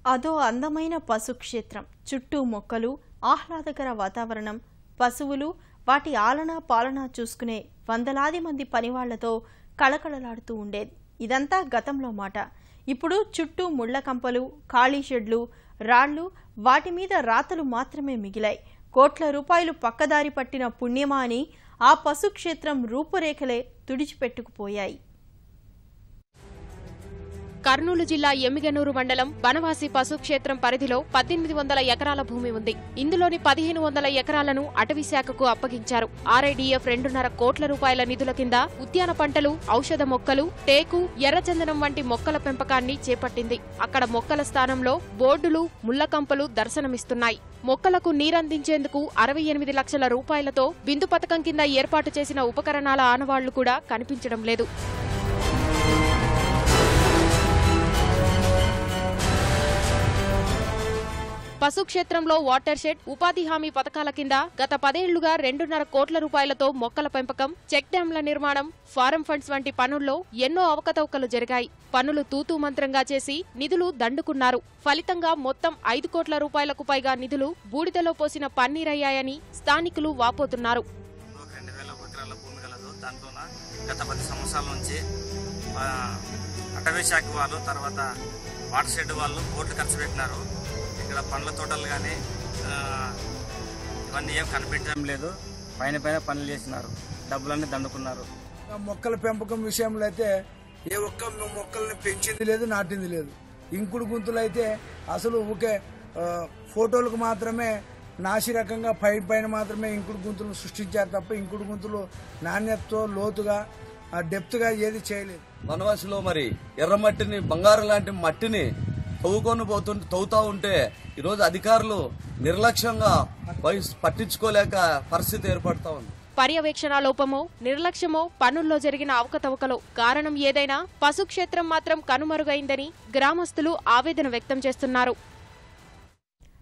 అదో అందమైన పశుక్షేత్రం. చుట్టూ మొక్కలు, ఆహ్లాదకర వాతావరణం, పశువులు, వాటి ఆలనా పాలనా చూసుకునే వందలాది మంది పనివాళ్లతో కళకళలాడుతూ ఉండేది. ఇదంతా గతంలో మాట. ఇప్పుడు చుట్టూ ముళ్ల కంపలు, ఖాళీ షెడ్లు, రాళ్లు, వాటి మీద రాతలు మాత్రమే మిగిలాయి. కోట్ల రూపాయలు పక్కదారి పట్టిన పుణ్యమా అని ఆ పశుక్షేత్రం రూపురేఖలే తుడిచిపెట్టుకుపోయాయి. కర్నూలు జిల్లా ఎమ్మిగనూరు మండలం బనవాసి పశుక్షేత్రం పరిధిలో 1800 ఎకరాల భూమి ఉంది. ఇందులోని 1500 ఎకరాలను అటవీ శాఖకు అప్పగించారు. RIDF 2.5 కోట్ల రూపాయల నిధుల కింద ఉద్యాన పంటలు, ఔషధ మొక్కలు, టేకు, ఎర్రచందనం వంటి మొక్కల పెంపకాన్ని చేపట్టింది. అక్కడ మొక్కల స్థానంలో బోర్డులు, ముళ్లకంపలు దర్శనమిస్తున్నాయి. మొక్కలకు నీరందించేందుకు 68 లక్షల రూపాయలతో బిందు పథకం కింద ఏర్పాటు చేసిన ఉపకరణాల ఆనవాళ్లు కూడా కనిపించడం లేదు. పశుక్షేత్రంలో వాటర్ షెడ్, ఉపాధి హామీ పథకాల కింద గత 10 ఏళ్లుగా 2.5 కోట్ల రూపాయలతో మొక్కల పెంపకం, చెక్ డ్యాంల నిర్మాణం, ఫారం ఫండ్స్ వంటి పనుల్లో ఎన్నో అవకతవకలు జరిగాయి. పనులు తూతూ మంత్రంగా చేసి నిధులు దండుకున్నారు. ఫలితంగా మొత్తం 5 కోట్ల రూపాయలకు పైగా నిధులు బూడిదలో పోసిన పన్నీరయ్యాయని స్థానికులు వాపోతున్నారు. 2000 ఎకరాల భూమి కలదు. దాంట్లో గత 10 సంవత్సరాల నుంచి అటవీ శాఖ వాళ్ళు, తర్వాత వాటర్ షెడ్ వాళ్ళు కోట్లు ఖర్చు పెట్టినారు. ఇక్కడ పండ్ల తోటలు కానీ ఇవన్నీ ఏం కనిపించడం లేదు. పైన పనులు చేసినారు, డబ్బులన్నీ దండుకున్నారు. మొక్కల పెంపకం విషయంలో అయితే ఏ ఒక్క మొక్కల్ని పెంచింది లేదు, నాటింది లేదు. ఇంకుడు గుంతులు అయితే అసలు ఊకే ఫోటోలకు మాత్రమే నాసిరకంగా పైన మాత్రమే ఇంకుడు గుంతులు సృష్టించారు తప్ప ఇంకుడు గుంతులు నాణ్యతతో లోతుగా డెప్త్గా ఏది చేయలేదు. బనవాసిలో మరి ఎర్రమట్టిని, బంగారు లాంటి మట్టిని తవ్వుతా ఉంటే ఈరోజు అధికారులు నిర్లక్ష్యంగా పట్టించుకోలేక పరిస్థితి ఏర్పడతా ఉంది. పర్యవేక్షణ లోపమో, నిర్లక్ష్యమో, పనుల్లో జరిగిన అవకతవకలో కారణం ఏదైనా పశుక్షేత్రం మాత్రం కనుమరుగైందని గ్రామస్తులు ఆవేదన వ్యక్తం చేస్తున్నారు.